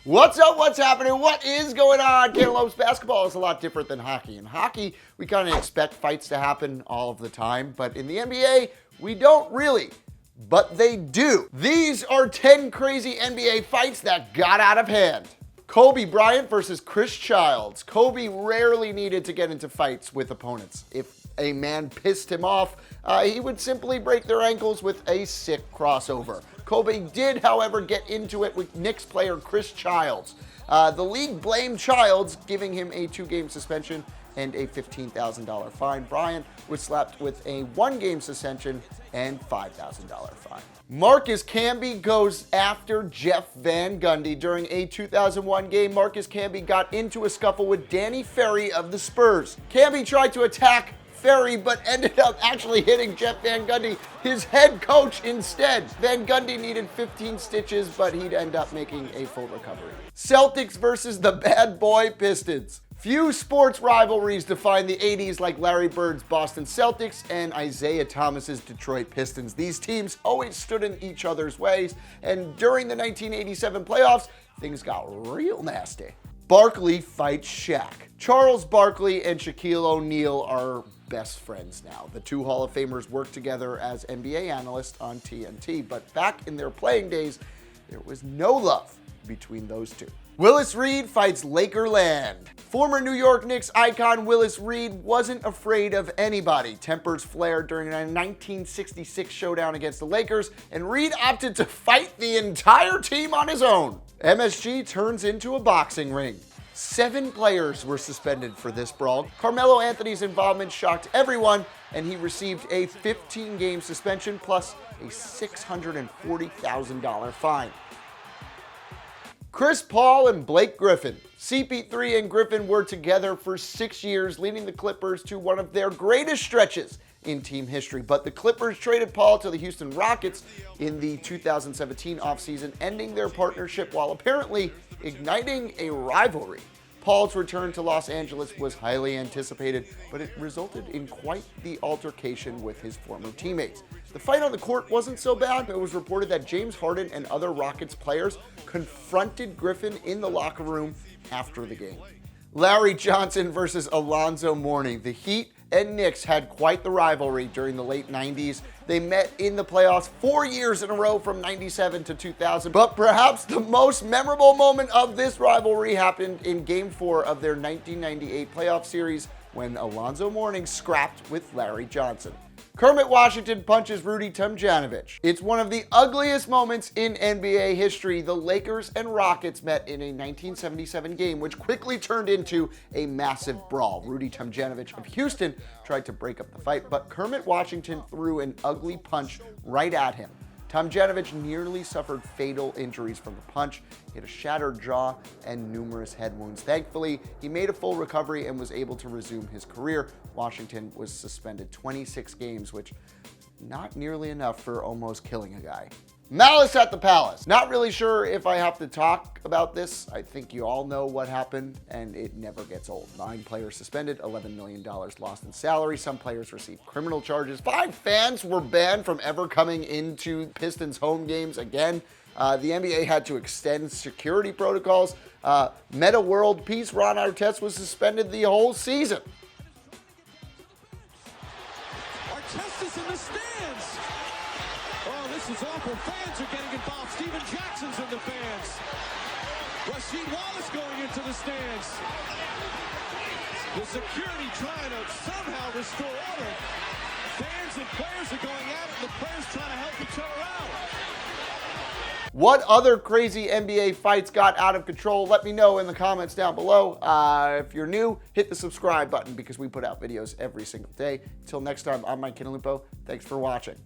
What's up? What's happening? What is going on? Cantalupo's basketball is a lot different than hockey. In hockey, we kind of expect fights to happen all of the time, but in the NBA, we don't really. But they do. These are 10 crazy NBA fights that got out of hand. Kobe Bryant versus Chris Childs. Kobe rarely needed to get into fights with opponents. If a man pissed him off, he would simply break their ankles with a sick crossover. Kobe did, however, get into it with Knicks player Chris Childs. The league blamed Childs, giving him a 2-game suspension and a $15,000 fine. Bryant was slapped with a 1-game suspension and $5,000 fine. Marcus Camby goes after Jeff Van Gundy. During a 2001 game, Marcus Camby got into a scuffle with Danny Ferry of the Spurs. Camby tried to attack Ferry, but ended up actually hitting Jeff Van Gundy, his head coach, instead. Van Gundy needed 15 stitches, but he'd end up making a full recovery. Celtics versus the bad boy Pistons. Few sports rivalries define the 80s like Larry Bird's Boston Celtics and Isaiah Thomas's Detroit Pistons. These teams always stood in each other's ways, and during the 1987 playoffs, things got real nasty. Barkley fights Shaq. Charles Barkley and Shaquille O'Neal are best friends now. The two Hall of Famers worked together as NBA analysts on TNT, but back in their playing days, there was no love between those two. Willis Reed fights Lakerland. Former New York Knicks icon Willis Reed wasn't afraid of anybody. Tempers flared during a 1966 showdown against the Lakers, and Reed opted to fight the entire team on his own. MSG turns into a boxing ring. 7 players were suspended for this brawl. Carmelo Anthony's involvement shocked everyone, and he received a 15-game suspension plus a $640,000 fine. Chris Paul and Blake Griffin. CP3 and Griffin were together for 6 years, leading the Clippers to one of their greatest stretches in team history. But the Clippers traded Paul to the Houston Rockets in the 2017 offseason, ending their partnership while apparently igniting a rivalry. Paul's return to Los Angeles was highly anticipated, but it resulted in quite the altercation with his former teammates. The fight on the court wasn't so bad, but it was reported that James Harden and other Rockets players confronted Griffin in the locker room after the game. Larry Johnson versus Alonzo Mourning. The Heat and Knicks had quite the rivalry during the late 90s. They met in the playoffs 4 years in a row from 97 to 2000. But perhaps the most memorable moment of this rivalry happened in Game 4 of their 1998 playoff series when Alonzo Mourning scrapped with Larry Johnson. Kermit Washington punches Rudy Tomjanovich. It's one of the ugliest moments in NBA history. The Lakers and Rockets met in a 1977 game, which quickly turned into a massive brawl. Rudy Tomjanovich of Houston tried to break up the fight, but Kermit Washington threw an ugly punch right at him. Tomjanovich nearly suffered fatal injuries from the punch. He had a shattered jaw and numerous head wounds. Thankfully, he made a full recovery and was able to resume his career. Washington was suspended 26 games, which not nearly enough for almost killing a guy. Malice at the Palace. Not really sure if I have to talk about this. I think you all know what happened, and it never gets old. 9 players suspended, $11 million lost in salary. Some players received criminal charges. 5 fans were banned from ever coming into Pistons home games again. The NBA had to extend security protocols. Meta World Peace Ron Artest was suspended the whole season. Artest is in the stands. Oh, this is awful. Fans are getting involved. Steven Jackson's in the fans. Rasheed Wallace going into the stands. The security trying to somehow restore order. Fans and players are going at it, and the players trying to help each other out. What other crazy NBA fights got out of control? Let me know in the comments down below. If you're new, hit the subscribe button because we put out videos every single day. Until next time, I'm Mike Cantalupo. Thanks for watching.